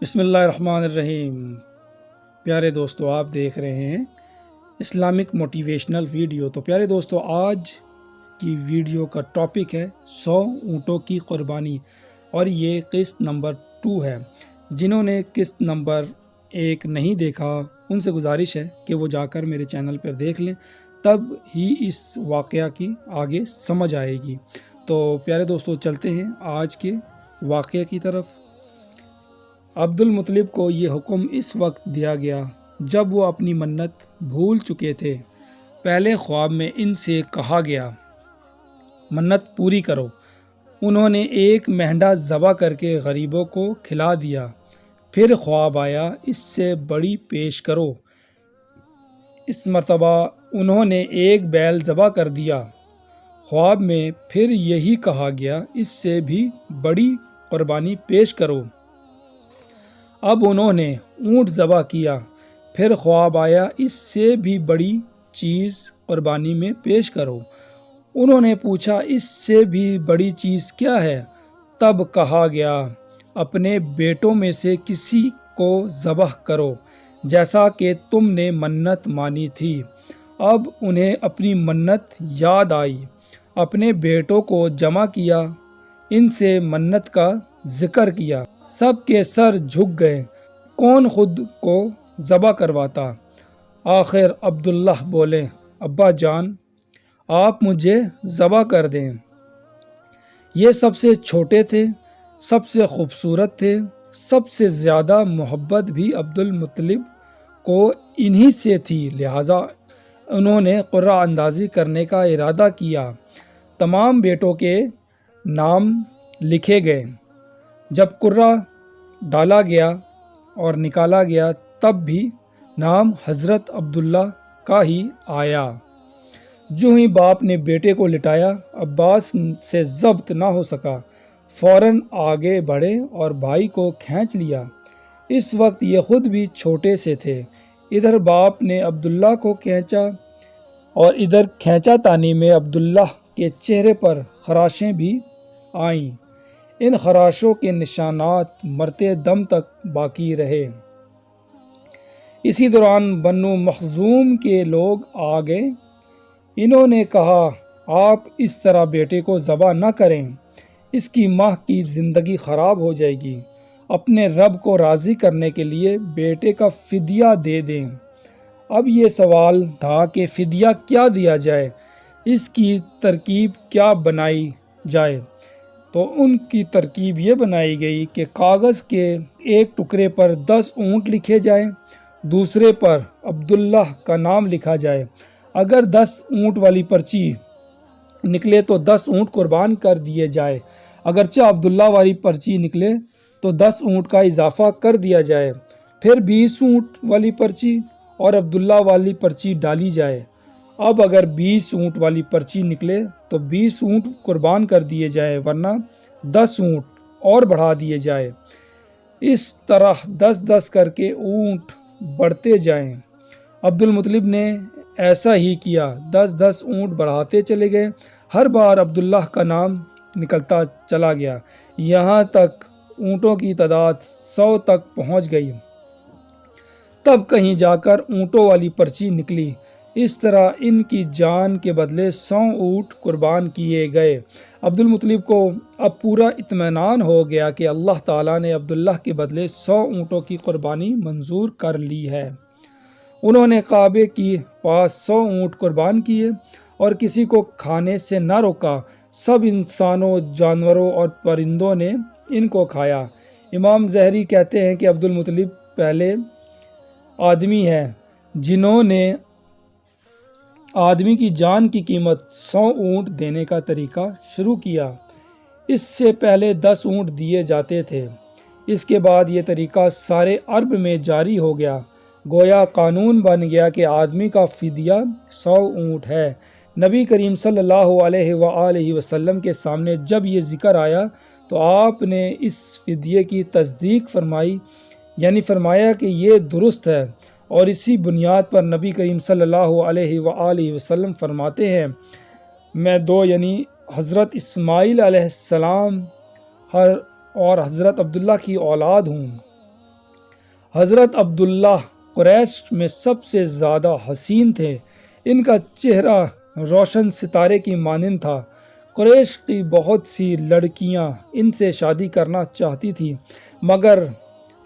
بسم اللہ الرحمن الرحیم۔ پیارے دوستو، آپ دیکھ رہے ہیں اسلامک موٹیویشنل ویڈیو۔ تو پیارے دوستو، آج کی ویڈیو کا ٹاپک ہے 100 اونٹوں کی قربانی، اور یہ قسط نمبر 2 ہے۔ جنہوں نے قسط نمبر 1 نہیں دیکھا ان سے گزارش ہے کہ وہ جا کر میرے چینل پر دیکھ لیں، تب ہی اس واقعہ کی آگے سمجھ آئے گی۔ تو پیارے دوستو، چلتے ہیں آج کے واقعے کی طرف۔ عبد المطلب کو یہ حکم اس وقت دیا گیا جب وہ اپنی منت بھول چکے تھے۔ پہلے خواب میں ان سے کہا گیا، منت پوری کرو۔ انہوں نے ایک مہنڈا ذبح کر کے غریبوں کو کھلا دیا۔ پھر خواب آیا، اس سے بڑی پیش کرو۔ اس مرتبہ انہوں نے ایک بیل ذبح کر دیا۔ خواب میں پھر یہی کہا گیا، اس سے بھی بڑی قربانی پیش کرو۔ اب انہوں نے اونٹ ذبح کیا۔ پھر خواب آیا، اس سے بھی بڑی چیز قربانی میں پیش کرو۔ انہوں نے پوچھا، اس سے بھی بڑی چیز کیا ہے؟ تب کہا گیا، اپنے بیٹوں میں سے کسی کو ذبح کرو، جیسا کہ تم نے منت مانی تھی۔ اب انہیں اپنی منت یاد آئی، اپنے بیٹوں کو جمع کیا، ان سے منت کا ذکر کیا۔ سب کے سر جھک گئے، کون خود کو ذبح کرواتا۔ آخر عبداللہ بولے، ابا جان، آپ مجھے ذبح کر دیں۔ یہ سب سے چھوٹے تھے، سب سے خوبصورت تھے، سب سے زیادہ محبت بھی عبد المطلب کو انہی سے تھی، لہٰذا انہوں نے قرعہ اندازی کرنے کا ارادہ کیا۔ تمام بیٹوں کے نام لکھے گئے۔ جب قرعہ ڈالا گیا اور نکالا گیا، تب بھی نام حضرت عبداللہ کا ہی آیا۔ جو ہی باپ نے بیٹے کو لٹایا، عباس سے ضبط نہ ہو سکا، فوراً آگے بڑھے اور بھائی کو کھینچ لیا۔ اس وقت یہ خود بھی چھوٹے سے تھے۔ ادھر باپ نے عبداللہ کو کھینچا اور ادھر کھینچا تانی میں عبداللہ کے چہرے پر خراشیں بھی آئیں۔ ان خراشوں کے نشانات مرتے دم تک باقی رہے۔ اسی دوران بنو مخزوم کے لوگ آ گئے۔ انہوں نے کہا، آپ اس طرح بیٹے کو ذبح نہ کریں، اس کی ماں کی زندگی خراب ہو جائے گی۔ اپنے رب کو راضی کرنے کے لیے بیٹے کا فدیہ دے دیں۔ اب یہ سوال تھا کہ فدیہ کیا دیا جائے، اس کی ترکیب کیا بنائی جائے؟ تو ان کی ترکیب یہ بنائی گئی کہ کاغذ کے ایک ٹکڑے پر 10 اونٹ لکھے جائیں، دوسرے پر عبداللہ کا نام لکھا جائے۔ اگر 10 اونٹ والی پرچی نکلے تو 10 اونٹ قربان کر دیے جائے، اگرچہ عبداللہ والی پرچی نکلے تو 10 اونٹ کا اضافہ کر دیا جائے۔ پھر 20 اونٹ والی پرچی اور عبداللہ والی پرچی ڈالی جائے۔ اب اگر 20 اونٹ والی پرچی نکلے تو 20 اونٹ قربان کر دیے جائیں، ورنہ 10 اونٹ اور بڑھا دیے جائے۔ اس طرح 10-10 کر کے اونٹ بڑھتے جائیں۔ عبد المطلب نے ایسا ہی کیا، 10-10 اونٹ بڑھاتے چلے گئے۔ ہر بار عبداللہ کا نام نکلتا چلا گیا، یہاں تک اونٹوں کی تعداد 100 تک پہنچ گئی۔ تب کہیں جا کر اونٹوں والی پرچی نکلی۔ اس طرح ان کی جان کے بدلے 100 اونٹ قربان کیے گئے۔ عبد المطلب کو اب پورا اطمینان ہو گیا کہ اللہ تعالیٰ نے عبداللہ کے بدلے 100 اونٹوں کی قربانی منظور کر لی ہے۔ انہوں نے کعبے کے پاس 100 اونٹ قربان کیے اور کسی کو کھانے سے نہ روکا۔ سب انسانوں، جانوروں اور پرندوں نے ان کو کھایا۔ امام ظہری کہتے ہیں کہ عبد المطلب پہلے آدمی ہیں جنہوں نے آدمی کی جان کی قیمت 100 اونٹ دینے کا طریقہ شروع کیا۔ اس سے پہلے 10 اونٹ دیے جاتے تھے۔ اس کے بعد یہ طریقہ سارے عرب میں جاری ہو گیا، گویا قانون بن گیا کہ آدمی کا فدیہ 100 اونٹ ہے۔ نبی کریم صلی اللہ علیہ وآلہ وسلم کے سامنے جب یہ ذکر آیا تو آپ نے اس فدیے کی تصدیق فرمائی، یعنی فرمایا کہ یہ درست ہے، اور اسی بنیاد پر نبی کریم صلی اللہ علیہ وآلہ وسلم فرماتے ہیں، میں 2 یعنی حضرت اسماعیل علیہ السلام اور حضرت عبداللہ کی اولاد ہوں۔ حضرت عبداللہ قریش میں سب سے زیادہ حسین تھے، ان کا چہرہ روشن ستارے کی مانند تھا۔ قریش کی بہت سی لڑکیاں ان سے شادی کرنا چاہتی تھیں، مگر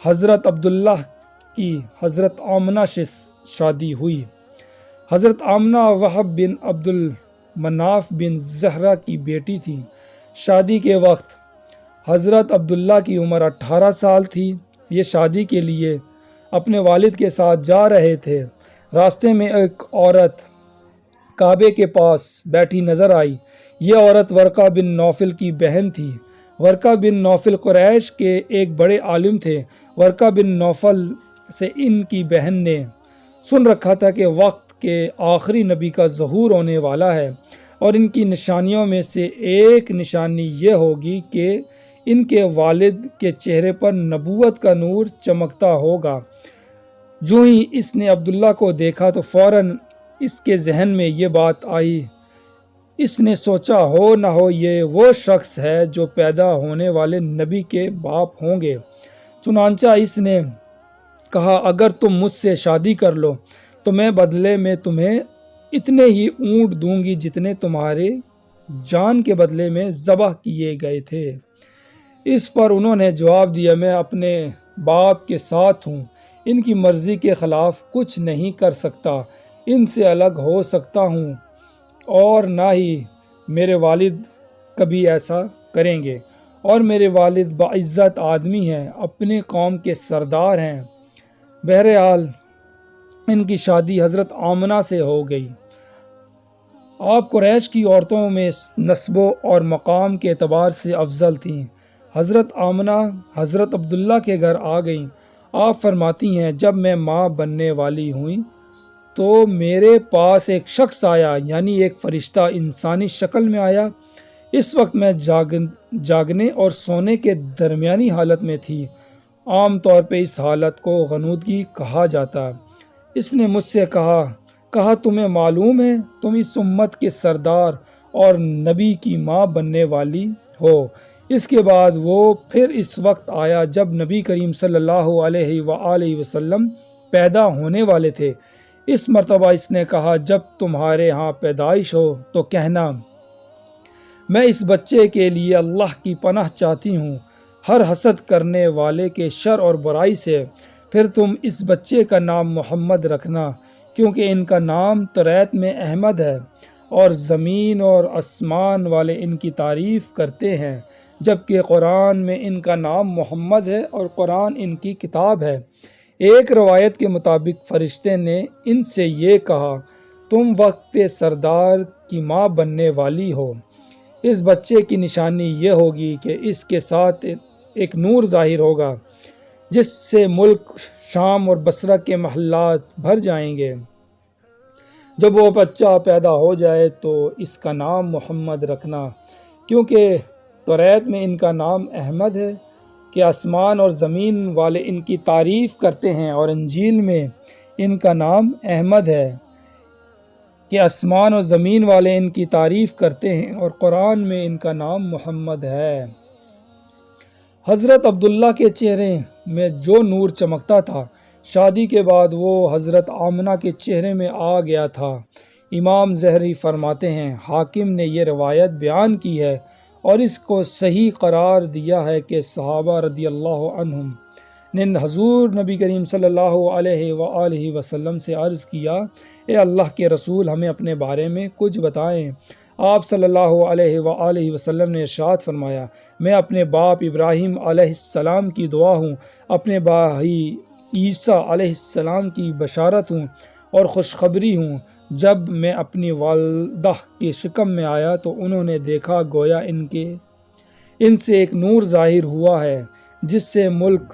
حضرت عبداللہ کی حضرت آمنہ سے شادی ہوئی۔ حضرت آمنہ وہب بن عبد المناف بن زہرہ کی بیٹی تھی۔ شادی کے وقت حضرت عبداللہ کی عمر 18 سال تھی۔ یہ شادی کے لیے اپنے والد کے ساتھ جا رہے تھے۔ راستے میں ایک عورت کعبے کے پاس بیٹھی نظر آئی۔ یہ عورت ورقہ بن نوفل کی بہن تھی۔ ورقہ بن نوفل قریش کے ایک بڑے عالم تھے۔ ورقہ بن نوفل سے ان کی بہن نے سن رکھا تھا کہ وقت کے آخری نبی کا ظہور ہونے والا ہے، اور ان کی نشانیوں میں سے ایک نشانی یہ ہوگی کہ ان کے والد کے چہرے پر نبوت کا نور چمکتا ہوگا۔ جو ہی اس نے عبداللہ کو دیکھا تو فوراً اس کے ذہن میں یہ بات آئی۔ اس نے سوچا ہو نہ ہو یہ وہ شخص ہے جو پیدا ہونے والے نبی کے باپ ہوں گے۔ چنانچہ اس نے کہا، اگر تم مجھ سے شادی کر لو تو میں بدلے میں تمہیں اتنے ہی اونٹ دوں گی جتنے تمہارے جان کے بدلے میں ذبح کیے گئے تھے۔ اس پر انہوں نے جواب دیا، میں اپنے باپ کے ساتھ ہوں، ان کی مرضی کے خلاف کچھ نہیں کر سکتا، ان سے الگ ہو سکتا ہوں، اور نہ ہی میرے والد کبھی ایسا کریں گے، اور میرے والد باعزت آدمی ہیں، اپنے قوم کے سردار ہیں۔ بہرحال ان کی شادی حضرت آمنہ سے ہو گئی۔ آپ قریش کی عورتوں میں نسب اور مقام کے اعتبار سے افضل تھیں۔ حضرت آمنہ حضرت عبداللہ کے گھر آ گئیں۔ آپ فرماتی ہیں، جب میں ماں بننے والی ہوئی تو میرے پاس ایک شخص آیا، یعنی ایک فرشتہ انسانی شکل میں آیا۔ اس وقت میں جاگنے اور سونے کے درمیانی حالت میں تھی۔ عام طور پہ اس حالت کو غنودگی کہا جاتا۔ اس نے مجھ سے کہا تمہیں معلوم ہے تم اس امت کے سردار اور نبی کی ماں بننے والی ہو۔ اس کے بعد وہ پھر اس وقت آیا جب نبی کریم صلی اللہ علیہ وآلہ وسلم پیدا ہونے والے تھے۔ اس مرتبہ اس نے کہا، جب تمہارے ہاں پیدائش ہو تو کہنا، میں اس بچے کے لیے اللہ کی پناہ چاہتی ہوں ہر حسد کرنے والے کے شر اور برائی سے۔ پھر تم اس بچے کا نام محمد رکھنا، کیونکہ ان کا نام توریت میں احمد ہے، اور زمین اور آسمان والے ان کی تعریف کرتے ہیں، جبکہ قرآن میں ان کا نام محمد ہے اور قرآن ان کی کتاب ہے۔ ایک روایت کے مطابق فرشتے نے ان سے یہ کہا، تم وقت سردار کی ماں بننے والی ہو۔ اس بچے کی نشانی یہ ہوگی کہ اس کے ساتھ ایک نور ظاہر ہوگا، جس سے ملک شام اور بصرہ کے محلات بھر جائیں گے۔ جب وہ بچہ پیدا ہو جائے تو اس کا نام محمد رکھنا، کیونکہ توریت میں ان کا نام احمد ہے کہ آسمان اور زمین والے ان کی تعریف کرتے ہیں، اور انجیل میں ان کا نام احمد ہے کہ آسمان اور زمین والے ان کی تعریف کرتے ہیں، اور قرآن میں ان کا نام محمد ہے۔ حضرت عبداللہ کے چہرے میں جو نور چمکتا تھا، شادی کے بعد وہ حضرت آمنہ کے چہرے میں آ گیا تھا۔ امام زہری فرماتے ہیں، حاکم نے یہ روایت بیان کی ہے اور اس کو صحیح قرار دیا ہے کہ صحابہ رضی اللہ عنہم نے حضور نبی کریم صلی اللہ علیہ وآلہ وسلم سے عرض کیا، اے اللہ کے رسول، ہمیں اپنے بارے میں کچھ بتائیں۔ آپ صلی اللہ علیہ وآلہ وسلم نے ارشاد فرمایا، میں اپنے باپ ابراہیم علیہ السلام کی دعا ہوں، اپنے بھائی عیسیٰ علیہ السلام کی بشارت ہوں اور خوشخبری ہوں۔ جب میں اپنی والدہ کے شکم میں آیا تو انہوں نے دیکھا گویا ان سے ایک نور ظاہر ہوا ہے، جس سے ملک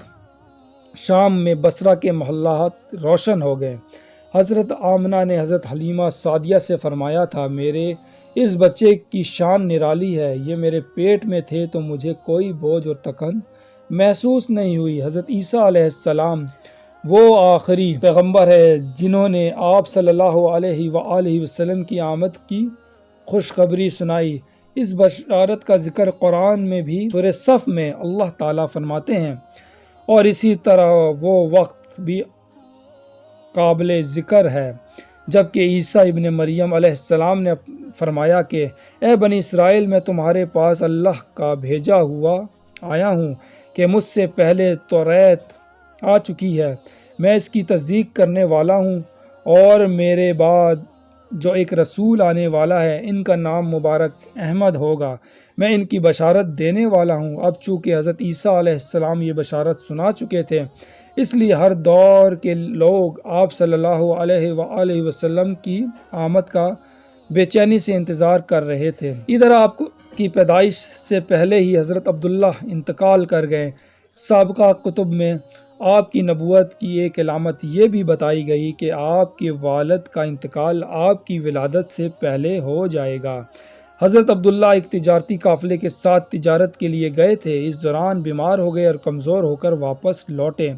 شام میں بصرہ کے محلات روشن ہو گئے۔ حضرت آمنہ نے حضرت حلیمہ سعدیہ سے فرمایا تھا، میرے اس بچے کی شان نرالی ہے، یہ میرے پیٹ میں تھے تو مجھے کوئی بوجھ اور تکن محسوس نہیں ہوئی۔ حضرت عیسیٰ علیہ السلام وہ آخری پیغمبر ہے جنہوں نے آپ صلی اللہ علیہ وآلہ وسلم کی آمد کی خوشخبری سنائی۔ اس بشارت کا ذکر قرآن میں بھی سورہ صف میں اللہ تعالیٰ فرماتے ہیں، اور اسی طرح وہ وقت بھی قابل ذکر ہے، جبکہ عیسیٰ ابن مریم علیہ السلام نے فرمایا کہ اے بنی اسرائیل، میں تمہارے پاس اللہ کا بھیجا ہوا آیا ہوں کہ مجھ سے پہلے توریت آ چکی ہے، میں اس کی تصدیق کرنے والا ہوں، اور میرے بعد جو ایک رسول آنے والا ہے، ان کا نام مبارک احمد ہوگا، میں ان کی بشارت دینے والا ہوں۔ اب چونکہ حضرت عیسیٰ علیہ السلام یہ بشارت سنا چکے تھے، اس لیے ہر دور کے لوگ آپ صلی اللہ علیہ وآلہ وسلم کی آمد کا بے چینی سے انتظار کر رہے تھے۔ ادھر آپ کی پیدائش سے پہلے ہی حضرت عبداللہ انتقال کر گئے۔ سابقہ کتب میں آپ کی نبوت کی ایک علامت یہ بھی بتائی گئی کہ آپ کے والد کا انتقال آپ کی ولادت سے پہلے ہو جائے گا۔ حضرت عبداللہ ایک تجارتی قافلے کے ساتھ تجارت کے لیے گئے تھے، اس دوران بیمار ہو گئے اور کمزور ہو کر واپس لوٹے۔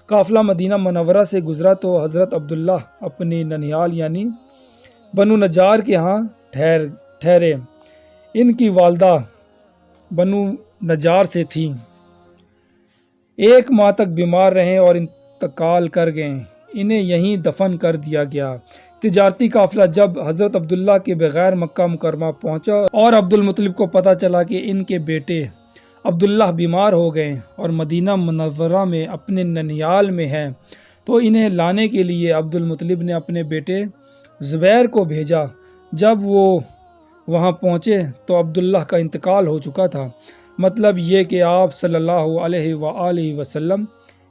قافلہ مدینہ منورہ سے گزرا تو حضرت عبداللہ اپنی ننیال یعنی بنو نجار کے ہاں ٹھہرے۔ ان کی والدہ بنو نجار سے تھیں، 1 ماہ تک بیمار رہے اور انتقال کر گئے، انہیں یہیں دفن کر دیا گیا۔ تجارتی قافلہ جب حضرت عبداللہ کے بغیر مکہ مکرمہ پہنچا اور عبد المطلب کو پتہ چلا کہ ان کے بیٹے عبداللہ بیمار ہو گئے اور مدینہ منورہ میں اپنے ننیال میں ہیں، تو انہیں لانے کے لیے عبد المطلب نے اپنے بیٹے زبیر کو بھیجا۔ جب وہ وہاں پہنچے تو عبداللہ کا انتقال ہو چکا تھا، مطلب یہ کہ آپ صلی اللہ علیہ وآلہ وسلم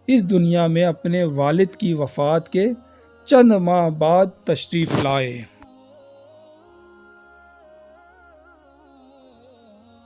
اس دنیا میں اپنے والد کی وفات کے چند ماہ بعد تشریف لائے۔